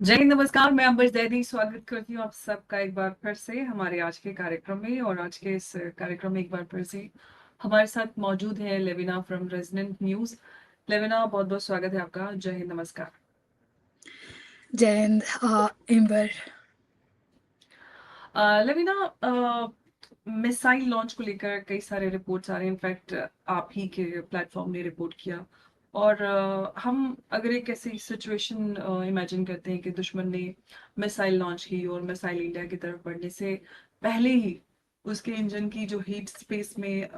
जय हिंद, नमस्कार। मैं अंबर जैदी स्वागत करती हूँ आप सबका एक बार फिर से हमारे आज के कार्यक्रम में। और आज के इस कार्यक्रम में एक बार फिर से हमारे साथ मौजूद है लेविना फ्रॉम रेजिडेंट न्यूज। लेविना, बहुत बहुत स्वागत है आपका। जय हिंद, नमस्कार। जय हिंद एम्बर। लेविना, मिसाइल लॉन्च को लेकर कई सारे रिपोर्ट्स आ रहे हैं। इनफैक्ट आप ही के प्लेटफॉर्म ने रिपोर्ट किया। और हम अगर एक ऐसी सिचुएशन इमेजिन करते हैं कि दुश्मन ने मिसाइल लॉन्च की और मिसाइल इंडिया की तरफ बढ़ने से पहले ही उसके इंजन की जो हीट स्पेस में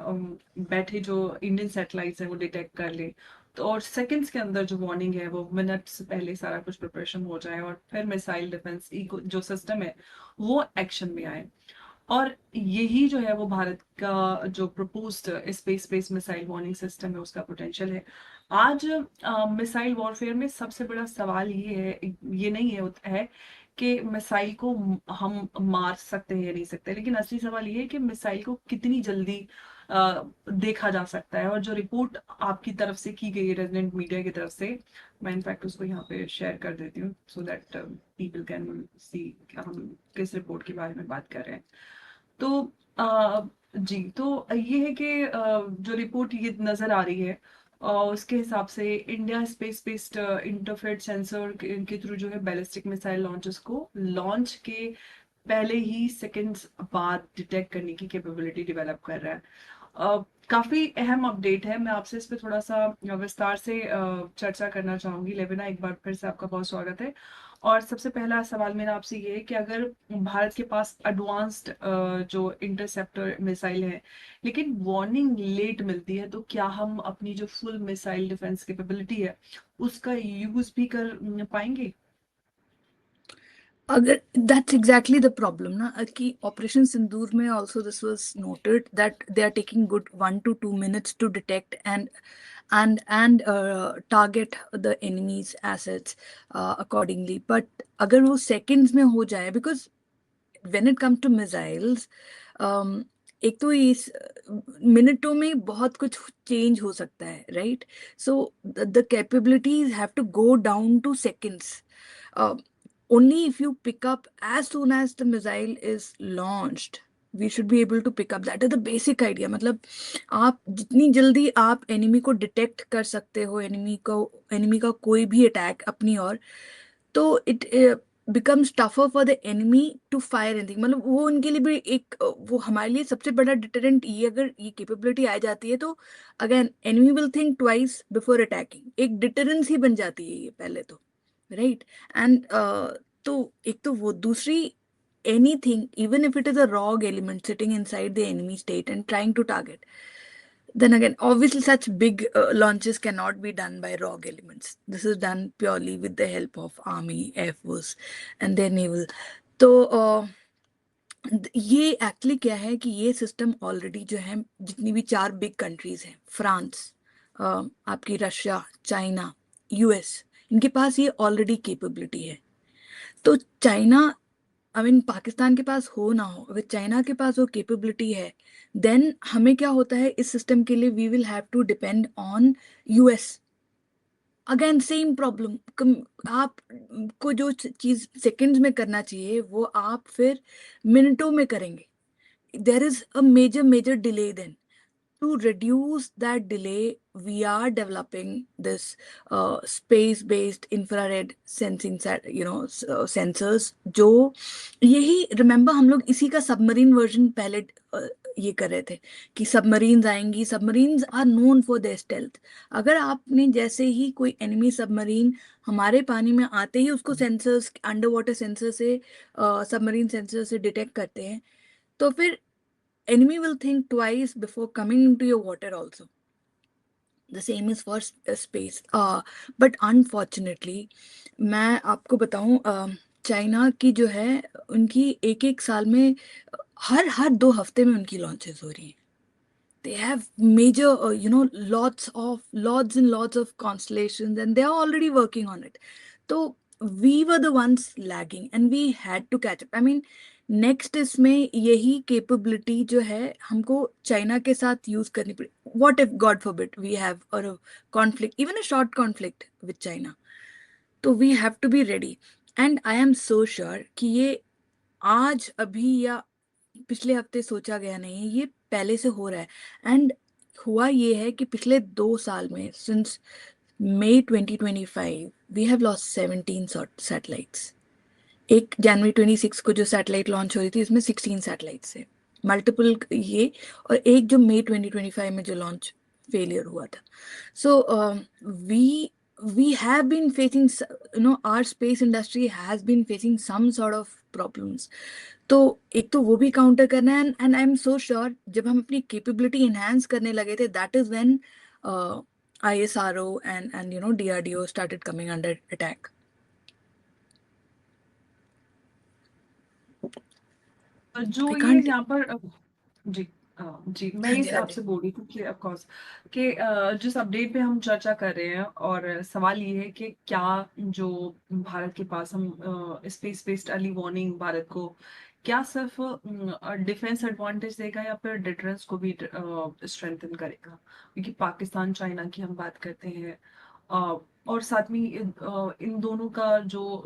बैठे जो इंडियन सैटेलाइट्स हैं वो डिटेक्ट कर ले, तो और सेकंड्स के अंदर जो वार्निंग है वो मिनट्स पहले सारा कुछ प्रिपरेशन हो जाए और फिर मिसाइल डिफेंस इको जो सिस्टम है वो एक्शन में आए। और यही जो है वो भारत का जो proposed space based missile warning system है उसका पोटेंशियल है। आज मिसाइल वॉरफेयर में सबसे बड़ा सवाल ये है, ये नहीं है कि मिसाइल को हम मार सकते हैं या नहीं सकते, लेकिन असली सवाल ये है कि मिसाइल को कितनी जल्दी देखा जा सकता है। और जो रिपोर्ट आपकी तरफ से की गई है रेजिडेंट मीडिया की तरफ से, मैं इनफैक्ट उसको यहाँ पे शेयर कर देती हूँ so that people can see हम किस रिपोर्ट के बारे में बात कर रहे हैं। तो जी, तो ये है कि जो रिपोर्ट ये नजर आ रही है उसके हिसाब से इंडिया स्पेस बेस्ड इंटरफेरेंट सेंसर के थ्रू जो है बैलिस्टिक मिसाइल लॉन्चेस को लॉन्च के पहले ही सेकंड्स बाद डिटेक्ट करने की कैपेबिलिटी डेवलप कर रहा है। काफी अहम अपडेट है। मैं आपसे इस पे थोड़ा सा विस्तार से चर्चा करना चाहूंगी। लेविना, एक बार फिर से आपका बहुत स्वागत है। और सबसे पहला सवाल मेरा आपसे ये है कि अगर भारत के पास एडवांस्ड जो इंटरसेप्टर मिसाइल है लेकिन वार्निंग लेट मिलती है, तो क्या हम अपनी जो फुल मिसाइल डिफेंस कैपेबिलिटी है उसका यूज भी कर पाएंगे? अगर दैट्स एग्जैक्टली द प्रॉब्लम ना कि ऑपरेशन सिंदूर में also this was noted that they are taking good 1 to 2 minutes to detect and target the enemies assets accordingly, but अगर वो सेकंड्स में हो जाए, because when it comes to missiles, एक तो इस मिनटों में बहुत कुछ चेंज हो सकता है, right? So the capabilities have to go down to seconds. Only if you pick up as soon as the missile is launched, we should be able to pick up. That is the basic idea. मतलब आप जितनी जल्दी आप enemy को detect कर सकते हो, enemy का कोई भी अटैक अपनी ओर, तो it becomes tougher for the enemy to fire anything. मतलब वो उनके लिए भी एक वो हमारे लिए सबसे बड़ा डिटरेंट, ये अगर ये कैपेबिलिटी आ जाती है तो again enemy will think twice before attacking. एक डिटरेंस ही बन जाती है ये पहले तो, राइट? एंड तो एक तो वो, दूसरी, anything, even if it is a rogue element sitting inside the enemy state and trying to target, then again obviously such big launches cannot be done by rogue elements. This is done purely with the help of army, air force and their naval. तो ये actually क्या है कि ये system already जो है, जितनी भी 4 बिग कंट्रीज हैं, फ्रांस, आपकी रशिया, चाइना, यूएस, इनके पास ये ऑलरेडी कैपेबिलिटी है. तो चाइना, आई मीन पाकिस्तान के पास हो ना हो, अगर चाइना के पास वो कैपेबिलिटी है, देन हमें क्या होता है इस सिस्टम के लिए, we will have to depend on US. Again same problem. आप को जो चीज सेकंड्स में करना चाहिए वो आप फिर मिनटों में करेंगे. There is a major delay. Then to reduce that delay, we are developing this space-based infrared sensing sensors. जो यही रिमेम्बर हम लोग इसी का सबमरीन वर्जन पहले ये कर रहे थे कि सबमरीन्स आएंगी. Submarines are known for their stealth. अगर आपने जैसे ही कोई एनिमी सबमरीन हमारे पानी में आते ही उसको सेंसर्स, अंडर वाटर सेंसर से, सबमरीन सेंसर से डिटेक्ट करते हैं, तो फिर enemy will think twice before coming into your water also. The same is for space. But unfortunately, मैं आपको बताऊं, चाइना की जो है, उनकी एक एक साल में हर 2 हफ्ते में उनकी लॉन्चेस हो रही हैं. They have major, lots and lots of constellations, and they are already working on it. So we were the ones lagging, and we had to catch up. I mean, next इसमें यही capability जो है हमको China के साथ use करनी पड़े. What if God forbid we have और conflict, even a short conflict with China, तो we have to be ready. And I am so sure कि ये आज अभी या पिछले हफ्ते सोचा गया नहीं है, ये पहले से हो रहा है। एंड हुआ ये है कि पिछले 2 साल में, since May 2025, we have lost 17 satellites. एक जनवरी 26 को जो सैटेलाइट लॉन्च हो रही थी, इसमें 16 सैटेलाइट्स है, मल्टीपल ये, और एक जो मई 2025 में जो लॉन्च फेलियर हुआ था। सो we have been facing, our space industry has been facing some sort of problems. तो एक तो वो भी काउंटर करना है, and I am so sure जब हम अपनी कैपेबिलिटी एनहांस करने लगे थे, that is when ISRO and DRDO started coming under attack. जो I ये can't. यहाँ पर जी जी मैं हाँ ये जी, हाँ जी। आपसे बोल रही थी कि ऑफ कोर्स कि जिस अपडेट पे हम चर्चा कर रहे हैं, और सवाल ये है कि क्या जो भारत के पास हम space based early warning Bharat को क्या सिर्फ डिफेंस एडवांटेज देगा या फिर डिटरेंस को भी स्ट्रेंथन करेगा, क्योंकि पाकिस्तान चाइना की हम बात करते हैं, और साथ में इन दोनों का जो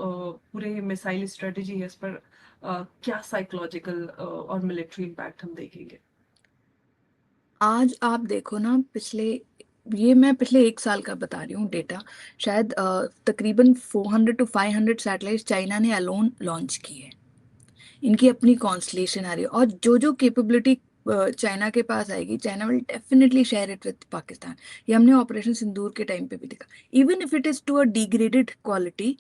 पूरे मिसाइल स्ट्रेटेजी है, इस पर क्या साइकोलॉजिकल और मिलिट्री इम्पैक्ट हम देखेंगे। आज आप देखो ना, ये मैं पिछले 1 साल का बता रही हूँ डेटा। शायद तकरीबन 400 to 500 सैटेलाइट चाइना ने अलोन लॉन्च की है। इनकी अपनी कॉन्स्टलेशन आ रही है, और जो जो कैपेबिलिटी चाइना के पास आएगी, China will definitely share it with Pakistan. ये हमने ऑपरेशन सिंदूर के टाइम पे भी देखा। Even if it is to a degraded quality,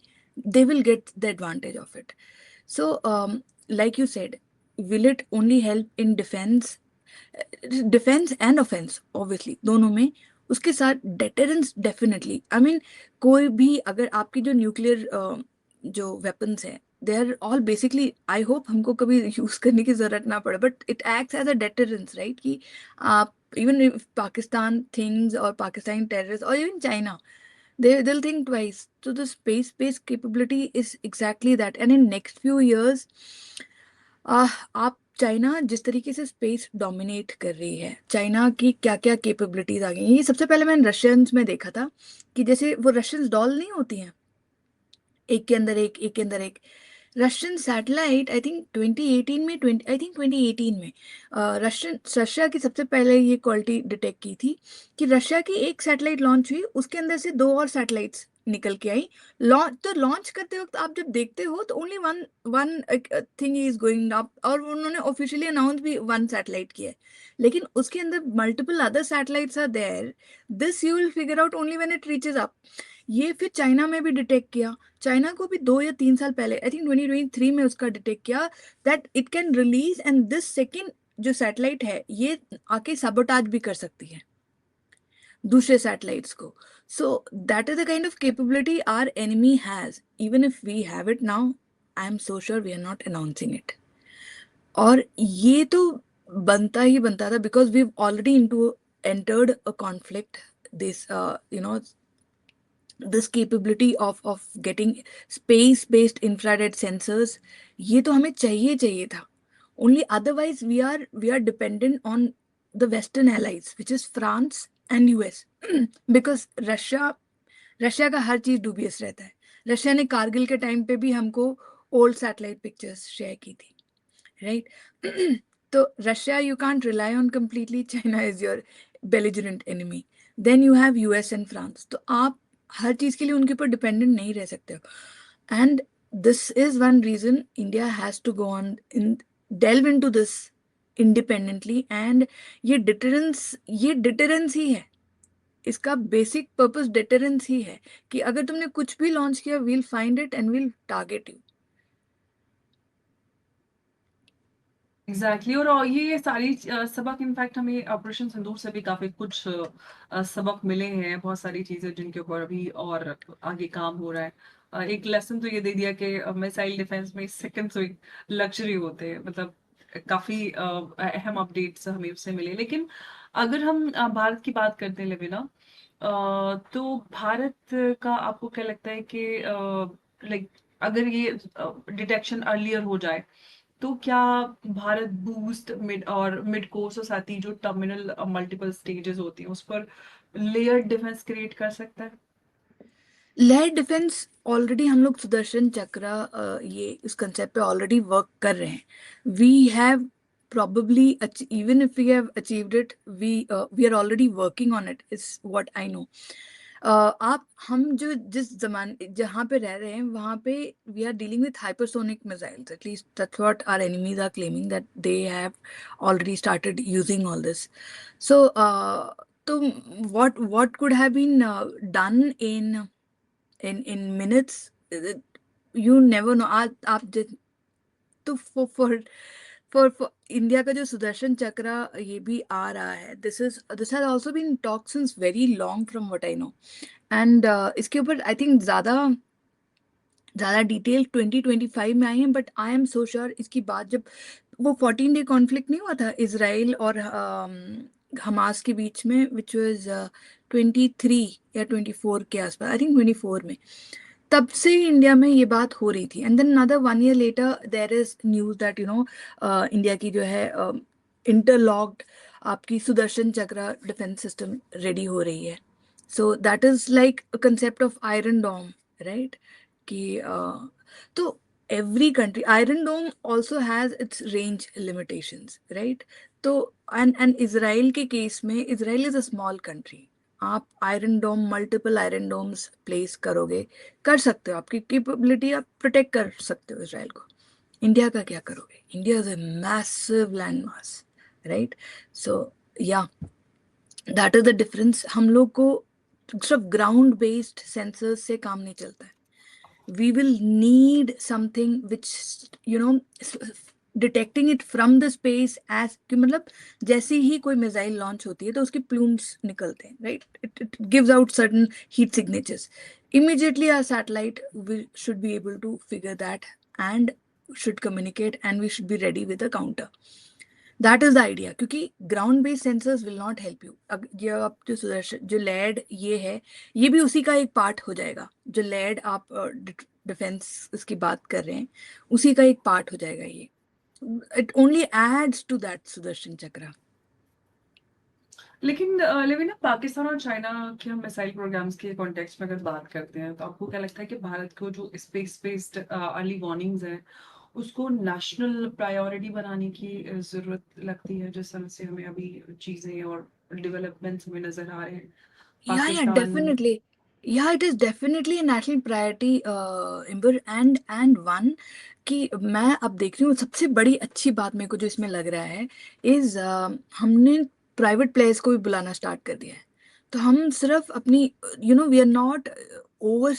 they will get the advantage of it. So, like you said, will it only help in defense and offense, obviously दोनों में। उसके साथ deterrence definitely, I mean, कोई भी अगर आपकी जो nuclear जो वेपन्स हैं, they are all basically, I hope हमको कभी यूज करने की जरूरत ना पड़े, but it acts as a deterrence, right? कि आप, इवन इफ पाकिस्तान थिंग्स, और पाकिस्तानी टेररिस्ट, और even China, they'll think twice. So the space-based capability is exactly that. And in next few years, आप चाइना जिस तरीके से स्पेस डोमिनेट कर रही है, चाइना की क्या क्या कैपेबिलिटीज आ गई हैं। ये सबसे पहले मैंने रशियंस में देखा था कि जैसे वो रशियंस डॉल नहीं होती हैं, एक के अंदर एक, एक के अंदर एक। रशियन सैटेलाइट, आई थिंक 2018 में, 2018 में रशिया की सबसे पहले ये क्वालिटी डिटेक्ट की थी कि रशिया की एक सैटेलाइट लॉन्च हुई, उसके अंदर से 2 और सैटेलाइट्स निकल के आई। लॉन्च करते वक्त आप जब देखते हो तो only one one thing is going up, और उन्होंने ऑफिशियली अनाउंस भी 1 सैटेलाइट किया है, लेकिन उसके अंदर multiple other satellites are there. This you will figure out only when it reaches up. ये फिर चाइना में भी डिटेक्ट किया। चाइना को भी 2 या 3 साल पहले, आई थिंक 2023 में उसका डिटेक्ट किया, that it can release, and this second जो सैटेलाइट है, ये आके सबोटाज भी कर सकती है दूसरे सैटेलाइट्स को। So that is the kind of capability our enemy has. Even if we have it now, I am so sure we are not announcing it. और ये तो बनता ही बनता था, because we already into entered a conflict. This this capability of getting space based infrared sensors, ये तो हमें चाहिए था। only otherwise we are dependent on the western allies, which is France and US because Russia का हर चीज dubious रहता है। Russia ने कारगिल के टाइम पे भी हमको ओल्ड सैटेलाइट पिक्चर्स शेयर की थी, राइट? तो Russia you can't rely on completely, China is your belligerent enemy, then you have US and France. तो आप हर चीज के लिए उनके ऊपर डिपेंडेंट नहीं रह सकते हो। And this is one reason India has to go on in delve into this independently. And ये डिटरेंस ही है, इसका बेसिक पर्पस डिटरेंस ही है, कि अगर तुमने कुछ भी लॉन्च किया, we'll find it and we'll target you. Exactly और ये सारी सबक इनफैक्ट हमें ऑपरेशन सिंदूर से भी काफी कुछ सबक मिले हैं, बहुत सारी चीजें जिनके ऊपर अभी और आगे काम हो रहा है। एक लेसन तो ये दे दिया कि मिसाइल डिफेंस में सेकंड्स लग्जरी होते हैं, मतलब काफी अहम अपडेट्स हमें उससे मिले। लेकिन अगर हम भारत की बात करते हैं लेविना, तो भारत का आपको क्या लगता है कि लाइक अगर ये डिटेक्शन अर्लियर हो जाए, तो क्या भारत बूस्ट मिड कोर्स और साथ ही जो टर्मिनल मल्टीपल स्टेजेस होती हैं उस पर लेयर डिफेंस क्रिएट कर सकता है? लेयर डिफेंस ऑलरेडी हम लोग सुदर्शन चक्र ये इस कंसेप्ट पे ऑलरेडी वर्क कर रहे हैं. We have probably even if we have achieved it, we are already working on it is what I know. आप हम जो जिस जमाने जहाँ पे रह रहे हैं वहाँ पे we are dealing with hypersonic missiles, at least that's what our enemies are claiming, that they have already started using all this. So तो what could have been done in minutes, you never know. आप तो for India का जो सुदर्शन चक्र ये भी आ रहा है, this has also been talk since very long from what I know. And इसके ऊपर आई थिंक ज़्यादा डिटेल 2025 में आई है, but I am so sure इसकी बात जब वो 14 डे कॉन्फ्लिक्ट नहीं हुआ था इसराइल और हमास के बीच में, विच वाज 23 या 24 के आसपास, आई थिंक 24 में, तब से इंडिया में ये बात हो रही थी. And then another 1 year later there is news that India की जो है इंटरलॉक्ड आपकी सुदर्शन चक्र डिफेंस सिस्टम रेडी हो रही है. So that is like a concept of iron dome, right? कि तो every country, Iron Dome also has its range limitations, right? तो and Israel के केस में, Israel is a small country. आप iron डोम, multiple iron Doms place करोगे, कर सकते हो, आपकी कैपेबिलिटी आप प्रोटेक्ट कर सकते हो इसराइल को. इंडिया का क्या करोगे? India is a massive land mass, right? So yeah that is the difference. हम लोग को सिर्फ ग्राउंड बेस्ड सेंसर्स से काम नहीं चलता है. we will need something which detecting it from the space as कि मतलब जैसे ही कोई मिसाइल लॉन्च होती है तो उसके प्लूम्स निकलते हैं, right? It gives out certain heat signatures. Immediately our satellite should be able to figure that and should communicate and we should be ready with a counter. That is the idea, क्योंकि ground based sensors will not help you. ये आप जो सुदर्शन जो lead ये है, ये भी उसी का एक पार्ट हो जाएगा. जो लैड आप डिफेंस इसकी बात कर रहे हैं, उसी का एक पार्ट हो जाएगा ये. It only adds to that Sudarshan Chakra. लेकिन लेकिन पाकिस्तान और चाइना के हम मिसाइल प्रोग्राम्स के कॉन्टेक्स्ट में अगर बात करते हैं तो आपको क्या लगता है कि भारत को जो स्पेस बेस्ड अर्ली वार्निंग्स है उसको नेशनल प्रायोरिटी बनाने की जरूरत लगती है, जिस तरह से हमें अभी चीजें और डेवलपमेंट्स हमें नजर आ रहे हैं Yeah, Pakistan? definitely. Yeah, it is definitely a national priority, Imber, and one कि मैं अब देख रही हूँ सबसे बड़ी अच्छी बात मेरे को जो इसमें लग रहा है इज हमने प्राइवेट प्लेयर्स को भी बुलाना स्टार्ट कर दिया है. तो हम सिर्फ अपनी वी आर नॉट ओवर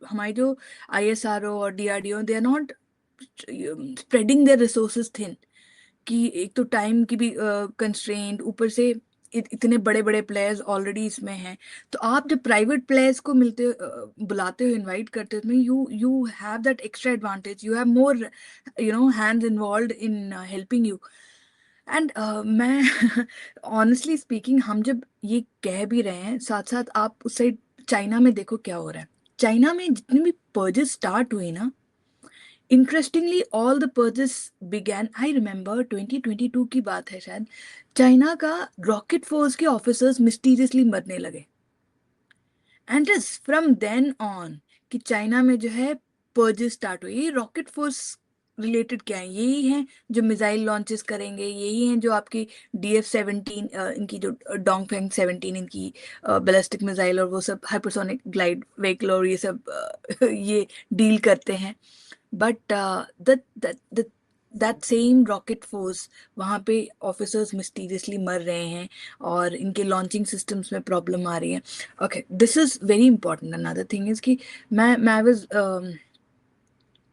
हमारी जो ISRO और DRDO, they are not spreading their resources thin. कि एक तो टाइम की भी कंस्ट्रेंट, ऊपर से इतने बड़े बड़े प्लेयर्स ऑलरेडी इसमें हैं. तो आप जब प्राइवेट प्लेयर्स को बुलाते हो, इनवाइट करते हो, you have that extra advantage, you have more hands involved in helping you. And मैं ऑनेस्टली स्पीकिंग, हम जब ये कह भी रहे हैं, साथ साथ आप उस साइड चाइना में देखो क्या हो रहा है. चाइना में जितने भी पर्जेस स्टार्ट हुए ना, interestingly all the purchase began, I remember 2022 की बात है शायद, चाइना का रॉकेट फोर्स के ऑफिसर्स मिस्टीरियसली मरने लगे. एंड फ्रॉम देन ऑन कि चाइना में जो है पर्चेस स्टार्ट हुई. ये रॉकेट फोर्स रिलेटेड क्या है? यही हैं जो मिसाइल लॉन्चेस करेंगे, यही हैं जो आपकी DF-17 इनकी जो डोंगफेंग 17 इनकी बैलिस्टिक मिसाइल और वो सब हाइपरसोनिक ग्लाइड व्हीकल और ये सब ये डील करते हैं. But that same rocket force, वहाँ पे ऑफिसर्स मिस्टीरियसली मर रहे हैं और इनके लॉन्चिंग सिस्टम्स में प्रॉब्लम आ रही है. Okay, this is very important. Another thing is कि मैं was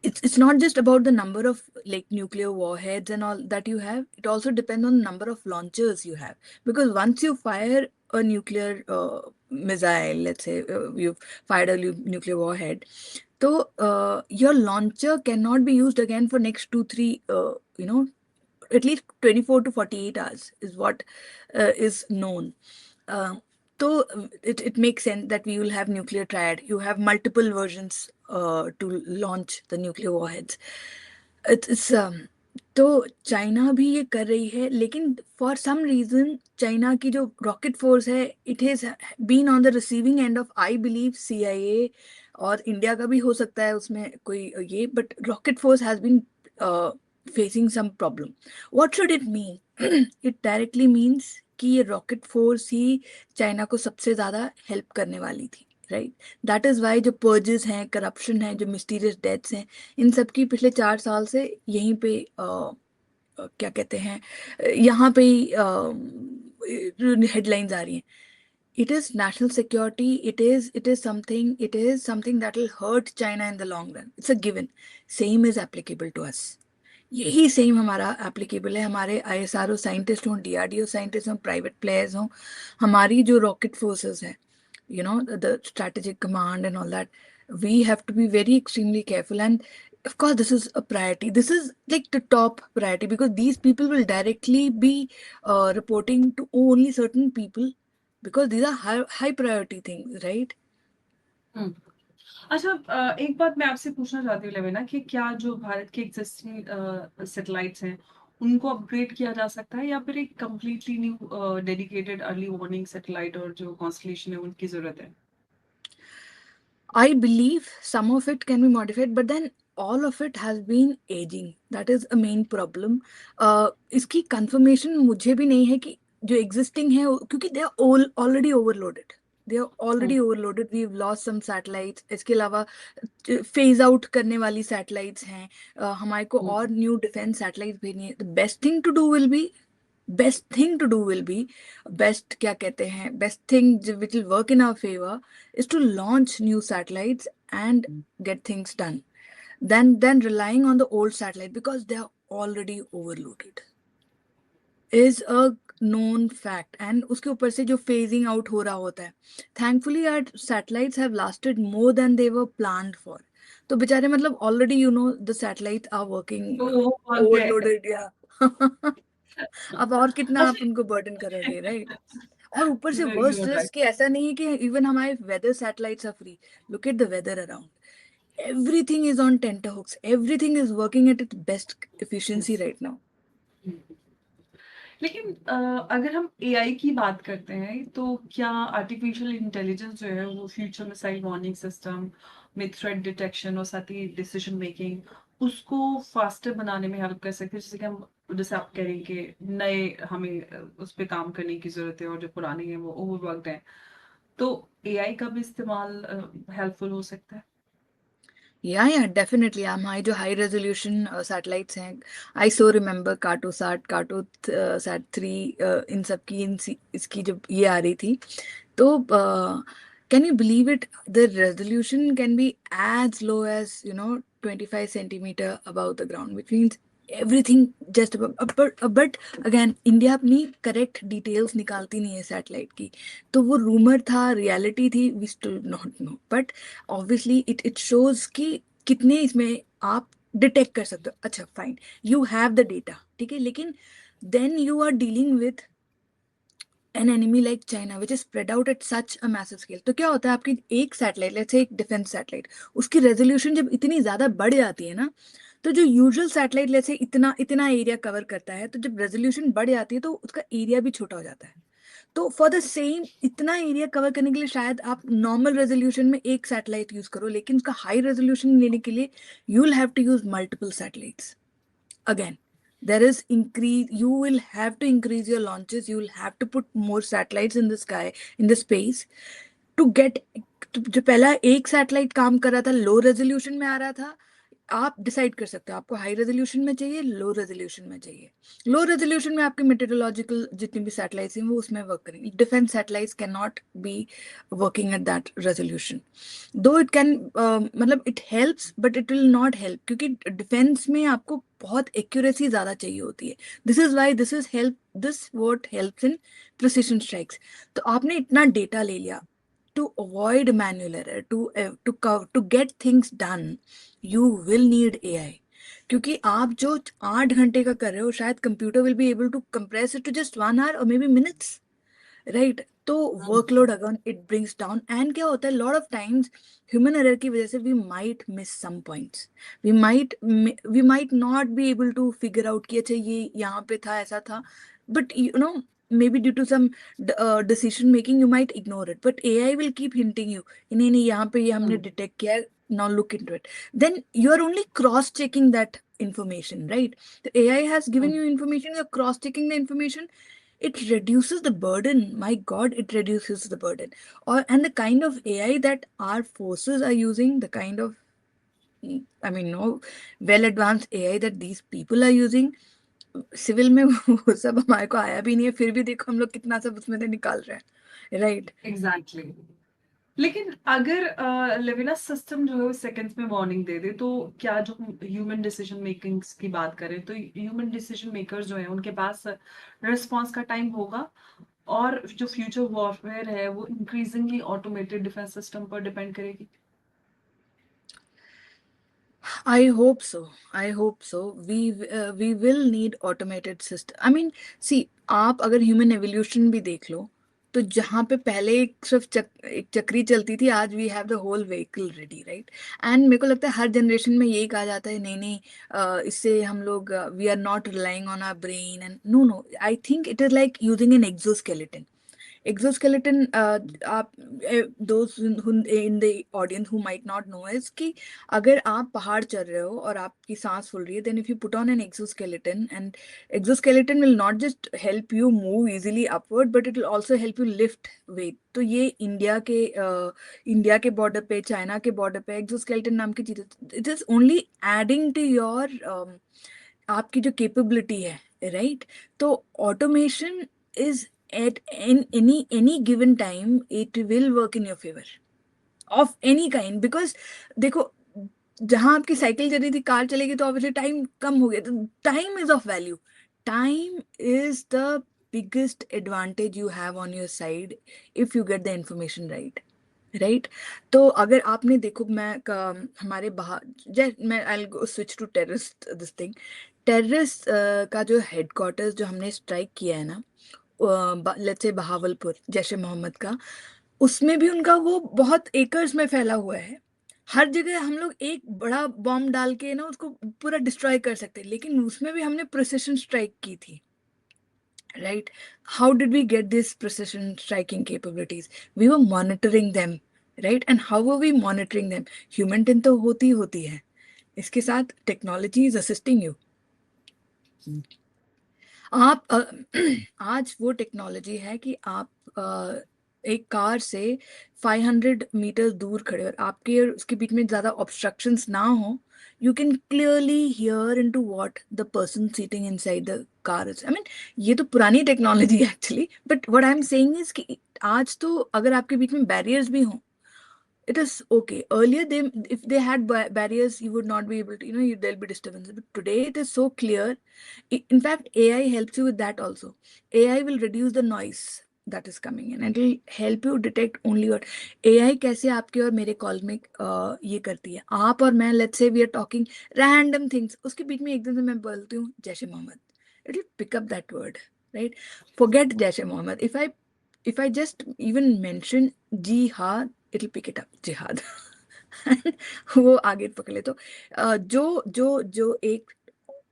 it's not just about the number of like nuclear warheads and all that you have. It also depends on the number of launchers you have, because once you fire a nuclear missile, let's say you've fired a nuclear warhead, so your launcher cannot be used again for next 2 3 at least 24 to 48 hours is what is known. So it makes sense that we will have nuclear triad. You have multiple versions to launch the nuclear warheads. It's तो China भी ये कर रही है, लेकिन for some reason China की जो rocket force है, it has been on the receiving end of, I believe, CIA, और इंडिया का भी हो सकता है उसमें कोई ये, but rocket force has been facing some problem. What should it mean? It directly means कि ये रॉकेट फोर्स ही चाइना को सबसे ज्यादा हेल्प करने वाली थी, राइट? दैट इज वाई जो पर्जेस हैं, करप्शन है, जो मिस्टीरियस डेथ्स हैं, इन सब की पिछले 4 साल से यहीं पे क्या कहते हैं, यहाँ पे हेडलाइंस आ रही हैं. It is national security. It is something that will hurt China in the long run. It's a given. Same is applicable to us. यही सेम हमारा एप्लीकेबल है. हमारे आईएसआरओ साइंटिस्ट हों, डीआरडीओ साइंटिस्ट हों, प्राइवेट प्लेयर्स हों, हमारी जो rocket forces हैं, the strategic command and all that, we have to be very extremely careful. And of course this is a priority. This is like the top priority, because these people will directly be reporting to only certain people, because these are high priority things, right? हम्म। अच्छा, एक बात मैं आपसे पूछना चाहती हूँ लेवेना, कि क्या जो भारत के एग्जिस्टिंग सैटेलाइट्स हैं उनको अपग्रेड किया जा सकता है, या फिर एक completely new dedicated early warning satellite और जो कॉन्स्टलेशन है उनकी जरूरत है? I believe some of it can be modified, but then all of it has been aging. That is a main problem. इसकी confirmation मुझे भी नहीं है कि जो existing है, क्योंकि they are all already overloaded. They are already overloaded. We've lost some satellites. इसके अलावा phase out करने वाली satellites हैं. हमारे को और new defense satellites भेजनी है. The best thing to do will be, best क्या कहते हैं, best thing which will work in our favor is to launch new satellites and get things done, than relying on the old satellite, because they are already overloaded, is a known fact. And उसके ऊपर से जो phasing out हो रहा होता है, thankfully our satellites have lasted more than they were planned for. तो बेचारे मतलब already the satellites are working तो वो भाग गए। overloaded, yeah. अब और कितना आप अच्छा। उनको बर्डन करोगे, राइट? और ऊपर से वर्स्ट You're इज right. कि ऐसा नहीं है कि इवन हमारे weather satellites are free. Look at the weather around. Everything is on tenterhooks. Everything is working at its best efficiency Yes. Right now. लेकिन अगर हम एआई की बात करते हैं, तो क्या आर्टिफिशियल इंटेलिजेंस जो है वो फ्यूचर मिसाइल वार्निंग सिस्टम में थ्रेट डिटेक्शन और साथ ही डिसीजन मेकिंग उसको फास्टर बनाने में हेल्प कर सकते हैं? जैसे कि हम, जैसे आप कह रही हैं कि नए हमें उस पर काम करने की जरूरत है और जो पुराने हैं वो ओवरवर्कड हैं, तो एआई का भी इस्तेमाल हेल्पफुल हो सकता है? या डेफिनेटली. हमारे जो हाई रेजोल्यूशन सैटेलाइट्स हैं, आई सो रिमेम्बर कार्टोसाट, कार्टोसैट 3, इन सब की इसकी जब ये आ रही थी, तो can you believe it, the resolution can be as low as 25 centimeter above the ground, which means everything just above. But again, India अपनी करेक्ट डिटेल्स निकालती नहीं है सैटेलाइट की, तो वो रूमर था, रियलिटी थी, we still not know. But obviously it shows कि कितने इसमें आप डिटेक्ट कर सकते हो. अच्छा fine, you have the data, ठीक है, लेकिन then you are dealing with an enemy like China which is spread out at such a massive scale. तो क्या होता है, आपकी एक सैटेलाइट, लेट्स से एक डिफेंस सैटेलाइट, उसकी रेजोल्यूशन जब इतनी ज्यादा बढ़ जाती है ना, तो जो यूजुअल सैटेलाइट लेट्स से इतना इतना एरिया कवर करता है, तो जब रेजोल्यूशन बढ़ जाती है तो उसका एरिया भी छोटा हो जाता है. तो फॉर द सेम इतना एरिया कवर करने के लिए शायद आप नॉर्मल रेजोल्यूशन में एक सैटेलाइट यूज करो, लेकिन उसका हाई रेजोल्यूशन लेने के लिए you will have to use multiple satellites. Again, there is increase, you will have to increase your launches, you will have to put more satellites in the sky, in the space, to get. जो पहला एक satellite काम कर रहा था, low resolution में आ रहा था, आप डिसाइड कर सकते हो आपको हाई रेजोल्यूशन में चाहिए, लो रेजोल्यूशन में चाहिए. लो रेजोल्यूशन में आपके मेटेरोलॉजिकल जितनी भी सैटेलाइट्स हैं वो उसमें वर्क करेंगे. Defence satellites can not be working at that resolution. दो इट कैन, मतलब it helps but it will not help, क्योंकि डिफेंस में आपको बहुत एक्यूरेसी ज्यादा चाहिए होती है. This is why this is help, this what helps in precision strikes. तो आपने इतना डेटा ले लिया, to avoid manual error, to get things done, you will need AI. क्योंकि आप जो 8 घंटे का कर रहे हो, शायद computer will be able to compress it to just 1 hour or maybe minutes, right? तो workload again it brings down. And क्या होता है, lot of times human error की वजह से we might miss some points, we might not be able to figure out कि अच्छा ये यहाँ पे था, ऐसा था, but you know maybe due to some decision making you might ignore it, but AI will keep hinting you नहीं नहीं यहाँ पे ये हमने हम्म, डिटेक्ट किया है, now look into it. Then you are only cross checking that information, right? The AI has given hmm, you information, you're cross checking the information, it reduces the burden. My god, it reduces the burden. Or and the kind of AI that our forces are using, the kind of, I mean, no, well advanced AI that these people are using, civil में वो सब हमारे को आया भी नहीं है, फिर भी देखो हम लोग कितना सब उसमें से निकाल रहे हैं, राइट? एग्जैक्टली। लेकिन अगर लेविना सिस्टम जो है वो सेकंड्स में वार्निंग दे दे, तो क्या जो ह्यूमन डिसीजन मेकिंग की बात करें, तो ह्यूमन डिसीजन मेकर जो है उनके पास रिस्पांस का टाइम होगा, और जो फ्यूचर वॉरफेयर है वो इंक्रीजिंगली ऑटोमेटेड डिफेंस सिस्टम पर डिपेंड करेगी। I hope so. I hope so. We will need automated system. I mean, see, आप अगर ह्यूमन एवोल्यूशन भी देख लो, तो जहाँ पे पहले एक चक्री चलती थी, आज we have the whole vehicle ready, right? And मेरे को लगता है हर जनरेशन में यही कहा जाता है, नहीं नहीं, इससे हम लोग we are not relying on our brain, and no no, I think it is like using an exoskeleton. Exoskeleton, आप those in the audience who might not know is कि अगर आप पहाड़ चढ़ रहे हो और आपकी सांस फूल रही है, then if you put on an exoskeleton, and exoskeleton will not just help you move easily upward, but it will also help you lift weight. तो ये इंडिया के बॉर्डर पे, चाइना के बॉर्डर पे एक्सोस्केलेटन नाम की चीज, it is only adding to your आपकी जो कैपेबिलिटी है, राइट? तो automation is at any given time it will work in your favor of any kind, because देखो, जहां आपकी साइकिल चली थी, कार चलेगी, तो ऑब्वियसली टाइम कम हो गया, तो time is of value. Time is the biggest advantage you have on your side if you get the information right, right? तो अगर आपने देखो, हमारे बाहर, मैं I switch to terrorist this thing. Terrorist का जो हेडक्वार्टर्स जो हमने स्ट्राइक किया है ना, लेट्स से बहावलपुर, जैश ए मोहम्मद का, उसमें भी उनका वो बहुत एकर्स में फैला हुआ है। हर जगह हम लोग एक बड़ा बॉम्ब डाल के ना उसको पूरा डिस्ट्रॉय कर सकते हैं, लेकिन उसमें भी हमने प्रिसिशन स्ट्राइक की थी, right? How did we get this precision striking capabilities? We were monitoring them, right? And how were we monitoring them? Human टिन तो होती है, इसके साथ टेक्नोलॉजी इज असिस्टिंग यू। आप आज वो टेक्नोलॉजी है कि आप एक कार से 500 मीटर दूर खड़े और आपके और उसके बीच में ज्यादा ऑब्स्ट्रक्शंस ना हो, you can clearly hear into what the person sitting inside the car is. I mean, ये तो पुरानी टेक्नोलॉजी है actually, but what I am saying is कि आज तो अगर आपके बीच में बैरियर्स भी हों, it is okay. Earlier, they if they had barriers, you would not be able to, there'll be disturbance. But today, it is so clear. In fact, AI helps you with that also. AI will reduce the noise that is coming in, and it will help you detect only what AI कैसे आपके और मेरे call में ये करती है। आप और मैं, let's say we are talking random things, उसके बीच में एकदम से मैं बोलती हूँ जैश ए Mohammad, it will pick up that word, right? Forget Jaish A Mohammad, if I just even mention jihad, it'll pick it up, jihad. वो आगे पकड़ ले। तो जो जो जो एक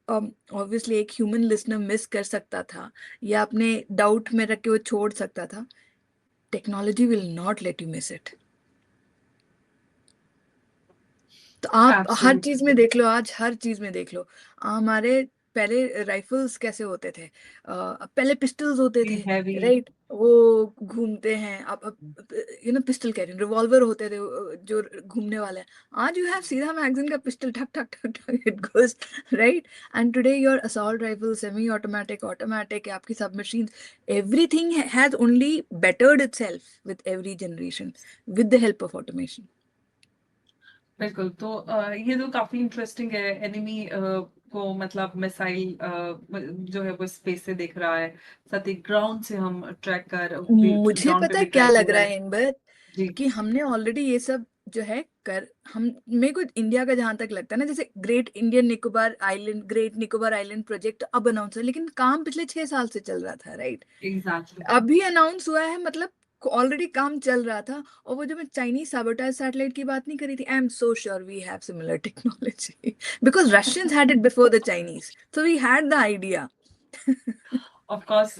ऑब्वियसली एक ह्यूमन लिसनर मिस कर सकता था या अपने डाउट में रख के वो छोड़ सकता था, technology will not let you miss it. तो आप हर चीज में एब्सोल्युटली। देख लो, आज हर चीज में देख लो, हमारे पहले राइफल्स कैसे होते थे, पहले पिस्टल्स होते थे, हैवी। राइट? वो घूमते हैं, अब पिस्टल कह रही हूँ, रिवॉल्वर होते थे जो घूमने वाले हैं। आज यू हैव सीधा मैगजीन का पिस्टल, ठक ठक ठक ठक it goes, right? And today your assault rifle, semi automatic, automatic, आपकी सब machine, everything has only battered itself with every generation with the help of automation. बिल्कुल। तो ये तो काफी इंटरेस्टिंग है। एनिमी को मतलब मिसाइल जो है वो स्पेस से देख रहा है, साथ ही ग्राउंड से हम ट्रैक कर मुझे ग्राउंड पे पता है भी क्या ट्रैक हो लग रहा रहा है है। इन बार, जी। कि हमने ऑलरेडी ये सब जो है कर हम मेरे को इंडिया का जहां तक लगता है ना, जैसे ग्रेट निकोबार आइलैंड प्रोजेक्ट अब अनाउंस है, लेकिन काम पिछले 6 साल से चल रहा था, राइट? एग्जैक्टली। अभी अनाउंस हुआ है, मतलब ऑलरेडी काम चल रहा था। और वो जो मैं चाइनीज सैबोटाज सैटेलाइट की बात नहीं करी थी, I am so sure we have similar technology because Russians had it before the Chinese, so we had the idea. Of course.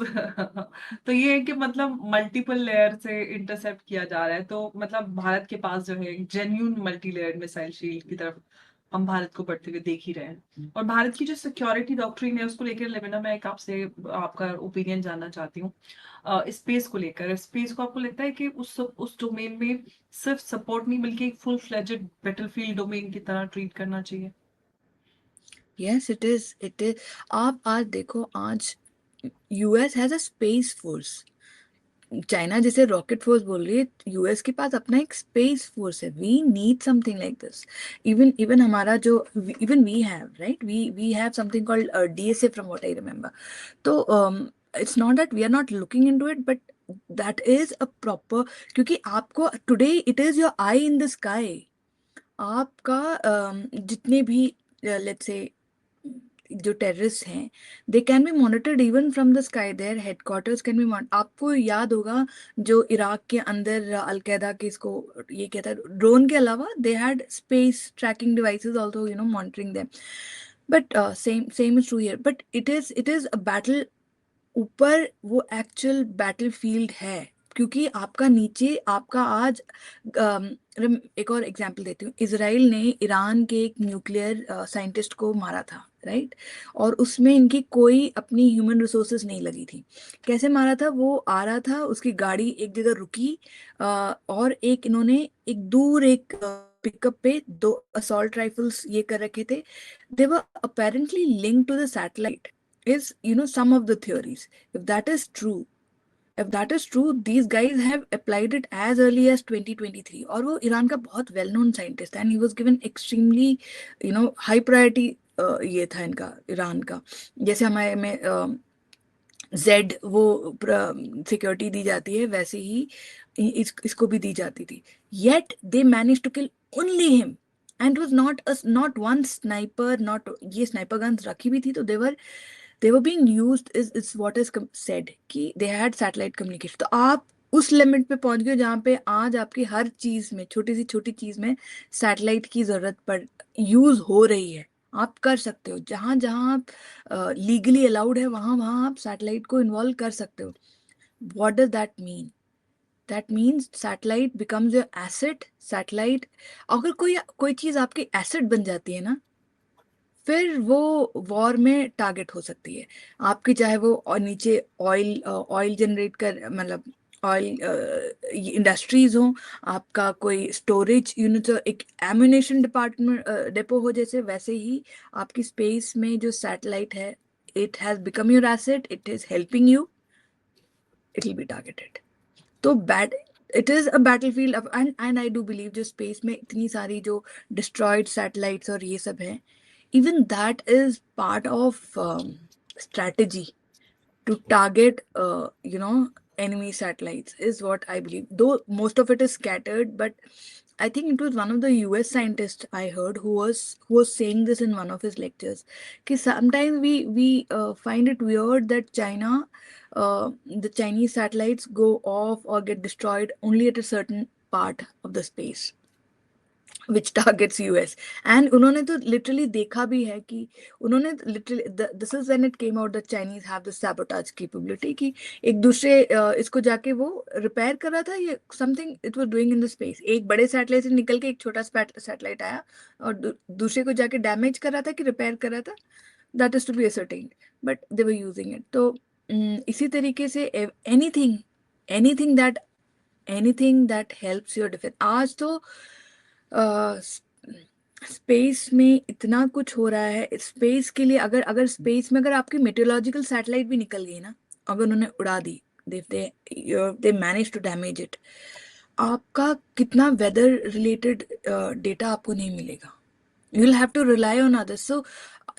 तो ये है कि मतलब मल्टीपल लेयर से इंटरसेप्ट किया जा रहा है, तो मतलब भारत के पास जो है genuine multi layer missile shield की तरफ हम भारत को बढ़ते हुए देख ही रहे हैं। और भारत की जो सिक्योरिटी डॉक्ट्रिन है उसको लेकर लेविना, मैं एक आपसे आपका ओपिनियन जानना चाहती हूँ। स्पेस को लेकर, स्पेस को आपको लगता है कि उस डोमेन में सिर्फ सपोर्ट नहीं बल्कि एक फुल फ्लेजेड बैटलफील्ड डोमेन की तरह ट्रीट करना चाहिए? Yes it is, it is. आप आज देखो, आज US has a space force. China जैसे रॉकेट फोर्स बोल रही है, यूएस के पास अपना एक स्पेस फोर्स है। We need something like this. Even even हमारा जो, even we have, right, we have something called DSA from what I remember. तो it's not that we are not looking into it, but that is a proper, क्योंकि आपको today it is your eye in the sky. आपका जितने भी let's say जो terrorists हैं, they can be monitored even from the sky, their headquarters can be. आपको याद होगा जो इराक के अंदर अलकायदा के इसको ये कहता है, ड्रोन के अलावा they had space trekking devices also, you know, monitoring them. But same is true here, but it is a battle. ऊपर वो एक्चुअल बैटलफील्ड है, क्योंकि आपका नीचे आपका आज एक और एग्जांपल देती हूँ। इसराइल ने ईरान के एक न्यूक्लियर साइंटिस्ट को मारा था, राइट? और उसमें इनकी कोई अपनी ह्यूमन रिसोर्सेज नहीं लगी थी। कैसे मारा था? वो आ रहा था, उसकी गाड़ी एक जगह रुकी, और एक इन्होंने एक दूर एक पिकअप पे दो असॉल्ट राइफल्स ये कर रखे थे। They were apparently linked to the satellite, is, you know, some of the theories. If that is true, if that is true, these guys have applied it as early as 2023। और वो Iran का बहुत well known scientist है, and he was given extremely, you know, high priority. ये था इनका, Iran का, जैसे हमारे में जेड वो सिक्योरिटी दी जाती है, वैसे ही इसको भी दी जाती थी। Yet they manage to kill only him, and was not one sniper, not ये स्नाइपर गन्स रखी भी थी, तो they were being used is what is said कि they had satellite communication। तो आप उस लिमिट पे पहुंच गए जहाँ पे आज आपकी हर चीज में, छोटी सी छोटी चीज में सैटेलाइट की जरूरत पड़ यूज हो रही है। आप कर सकते हो, जहाँ जहाँ आप लीगली अलाउड है, वहां वहां आप सैटेलाइट को इन्वॉल्व कर सकते हो। What does that mean? That means satellite becomes your asset. Satellite, अगर कोई कोई चीज आपकी एसेट बन जाती है ना, फिर वो वॉर में टारगेट हो सकती है आपकी। चाहे वो और नीचे ऑयल जनरेट कर, मतलब ऑयल इंडस्ट्रीज हो, आपका कोई स्टोरेज यूनिट, एक एम्यूनेशन डिपार्टमेंट डेपो हो, जैसे वैसे ही आपकी स्पेस में जो सैटेलाइट है, it has become your asset, it is helping you, it will be targeted. तो but it is a battlefield. And I do believe जो स्पेस में इतनी सारी जो डिस्ट्रॉयड सैटेलाइट्स और ये सब है, even that is part of strategy to target, enemy satellites, is what I believe. Though most of it is scattered, but I think it was one of the US scientists I heard who was saying this in one of his lectures. कि sometimes we find it weird that the Chinese satellites go off or get destroyed only at a certain part of the space which targets US। and उन्होंने तो literally देखा भी है कि उन्होंने literally this is when it came out that Chinese have the sabotage capability कि एक दूसरे इसको जाके वो रिपेयर कर रहा था, ये something it was doing in the space। एक बड़े सैटेलाइट से निकल के एक छोटा सैटेलाइट आया और दूसरे को जाके डैमेज कर रहा था कि रिपेयर कर रहा था, that is to be ascertained, but they were using it। तो इसी तरीके से anything anything that anything that helps your defense। आज तो स्पेस में इतना कुछ हो रहा है। स्पेस के लिए अगर अगर स्पेस में अगर आपकी मेटेरोलॉजिकल सैटेलाइट भी निकल गई ना, अगर उन्होंने उड़ा दी, they manage to damage it, आपका कितना वेदर रिलेटेड डेटा आपको नहीं मिलेगा। You will have to rely on others. So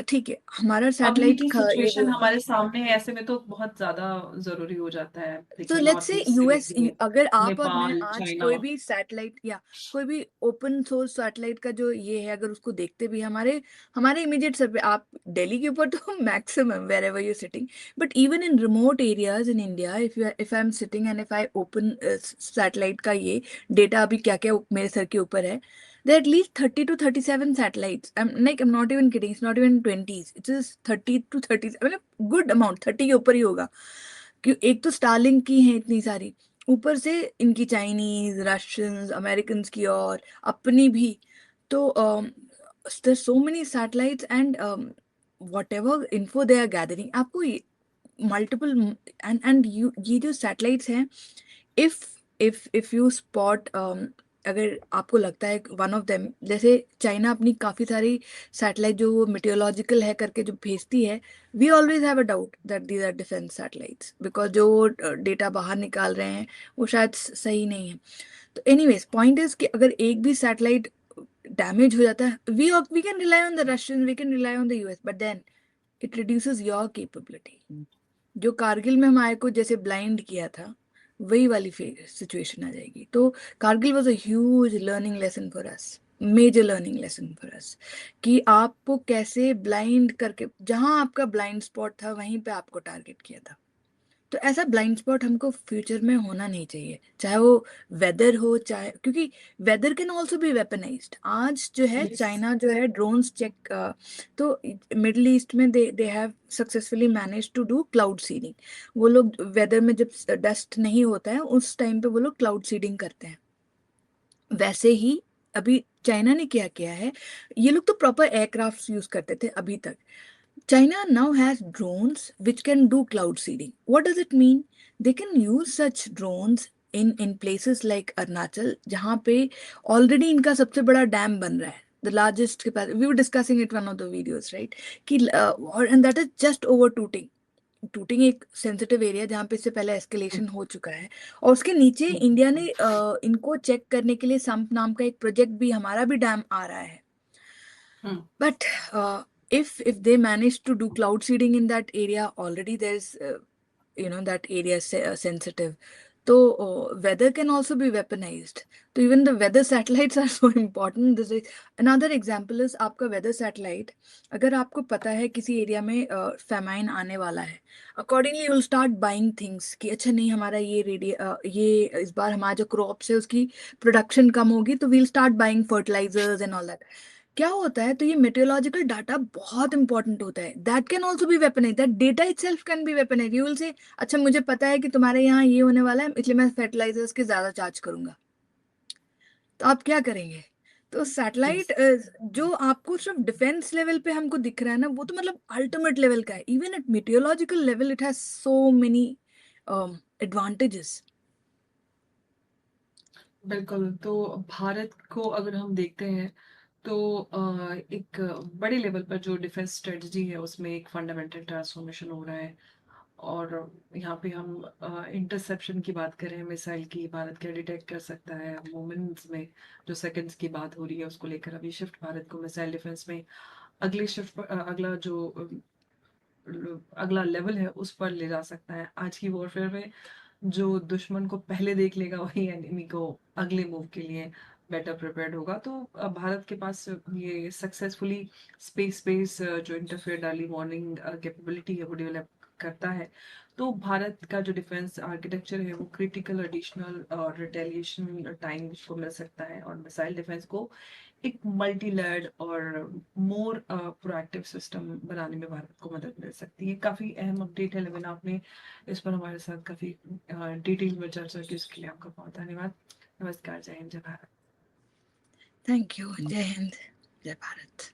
ठीक है, हमारा अभी सैटेलाइट की ये सिचुएशन जो, हमारे सामने है, ऐसे में तो बहुत ज़्यादा ज़रूरी हो जाता है। तो देखिए लेट्स नॉर्थ से ईस्ट से यूएस, लेके अगर आप और मैं नेपाल, आज चाइना। कोई भी सैटेलाइट या कोई भी ओपन सोर्स सैटेलाइट का जो ये है, अगर उसको देखते भी हमारे हमारे इमीडिएट सर पे, आप दिल्ली के ऊपर तो maximum wherever you sitting, but even in remote areas in India, if I am sitting and if I open satellite का ये डेटा, अभी क्या क्या मेरे सर के ऊपर है, there are at least 30 to 37 satellites. I'm not even kidding, it's not even 20s, it is 30 to 30, मतलब good amount, 30 के ऊपर ही होगा, क्यों एक तो स्टारलिंक की है इतनी सारी, ऊपर से इनकी चाइनीज, रशियंस, अमेरिकन की और अपनी भी, तो there so many satellites and whatever info they are gathering, आपको मल्टीपल, एंड यू ये जो सैटेलाइट्स हैं, इफ इफ यू स्पॉट, अगर आपको लगता है वन ऑफ देम, जैसे चाइना अपनी काफ़ी सारी सैटेलाइट जो मेटेरोलॉजिकल है करके जो भेजती है, we always have a doubt that these are defence satellites, because जो डेटा बाहर निकाल रहे हैं वो शायद सही नहीं है। तो एनीवेज पॉइंट इज कि अगर एक भी सैटेलाइट डैमेज हो जाता है, we can rely on the Russian, we can rely on the US, but then it reduces your capability. जो कारगिल में हमारे को जैसे ब्लाइंड किया था, वही वाली सिचुएशन आ जाएगी। तो Kargil was a huge learning lesson for us, major learning lesson for us, कि आपको कैसे ब्लाइंड करके, जहां आपका ब्लाइंड स्पॉट था वहीं पे आपको टारगेट किया था। तो ऐसा ब्लाइंड स्पॉट हमको फ्यूचर में होना नहीं चाहिए, चाहे वो वेदर हो, चाहे, क्योंकि weather can also be weaponised. आज जो है यस। चाइना जो है ड्रोन्स चेक, तो मिडल ईस्ट में they have successfully manage to do cloud seeding. वो लोग वेदर में जब डस्ट नहीं होता है उस टाइम पे वो लोग क्लाउड सीडिंग करते हैं। वैसे ही अभी चाइना ने क्या किया है, ये लोग तो प्रॉपर एयरक्राफ्ट यूज करते थे अभी तक, China now has drones which can do cloud seeding. What does it mean? They can use such drones in places like Arunachal, जहाँ पे already इनका सबसे बड़ा डैम बन रहा है, the largest capacity. We were discussing it one of the videos, right? कि and that is just over Tooting. Tooting एक सेंसिटिव एरिया जहाँ पे इससे पहले एस्केलेशन हो चुका है, और उसके नीचे इंडिया ने इनको चेक करने के लिए संप नाम का एक प्रोजेक्ट भी, हमारा भी डैम आ रहा है। But if they manage to do cloud seeding in that area, already there's that area is sensitive. So weather can also be weaponized. So even the weather satellites are so important. This is another example is आपका weather satellite. अगर आपको पता है किसी area में famine आने वाला है, accordingly you'll start buying things कि अच्छा नहीं, हमारा ये इस बार हमारा जो crops है उसकी production कम होगी, तो we'll start buying fertilizers and all that. क्या होता है, तो ये मेटेरोलॉजिकल डाटा बहुत इंपॉर्टेंट होता है, that can also be weaponise, that data itself can be weaponise. You will say अच्छा मुझे पता है कि तुम्हारे यहाँ ये होने वाला है, इसलिए मैं फर्टिलाइजर्स के ज्यादा चार्ज करूंगा, तो आप क्या करेंगे? तो यस। सैटेलाइट जो आपको सिर्फ डिफेंस लेवल पे हमको दिख रहा है ना, वो तो मतलब अल्टीमेट लेवल का है। Even at meteorological level it has so many advantages. बिल्कुल, तो भारत को अगर हम देखते हैं तो एक बड़े लेवल पर जो डिफेंस स्ट्रेटजी है उसमें एक फंडामेंटल ट्रांसफॉर्मेशन हो रहा है। और यहाँ पे हम इंटरसेप्शन की बात करें, मिसाइल की, भारत क्या डिटेक्ट कर सकता है मोमेंट्स में, जो सेकंड्स की बात हो रही है उसको लेकर अभी शिफ्ट भारत को मिसाइल डिफेंस में अगले शिफ्ट अगला जो अगला लेवल है उस पर ले जा सकता है। आज की वॉरफेयर में जो दुश्मन को पहले देख लेगा वही एनिमी को अगले मूव के लिए बेटर प्रिपेयर्ड होगा। तो भारत के पास ये सक्सेसफुली स्पेस बेस जो इंटरफेयर अर्ली वार्निंग कैपेबिलिटी है वो डेवलप करता है। तो भारत का जो डिफेंस आर्किटेक्चर है वो क्रिटिकल एडिशनल और रिटेलिएशन टाइम को मिल सकता है, और मिसाइल डिफेंस को एक मल्टी लेयर्ड और मोर प्रोएक्टिव सिस्टम बनाने में भारत को मदद मिल सकती है। काफ़ी अहम अपडेट है, लेकिन आपने इस पर हमारे साथ काफ़ी डिटेल में चर्चा की, इसके लिए आपका बहुत धन्यवाद। नमस्कार, जय हिंद, जय भारत। थैंक यू, जय हिंद, जय भारत।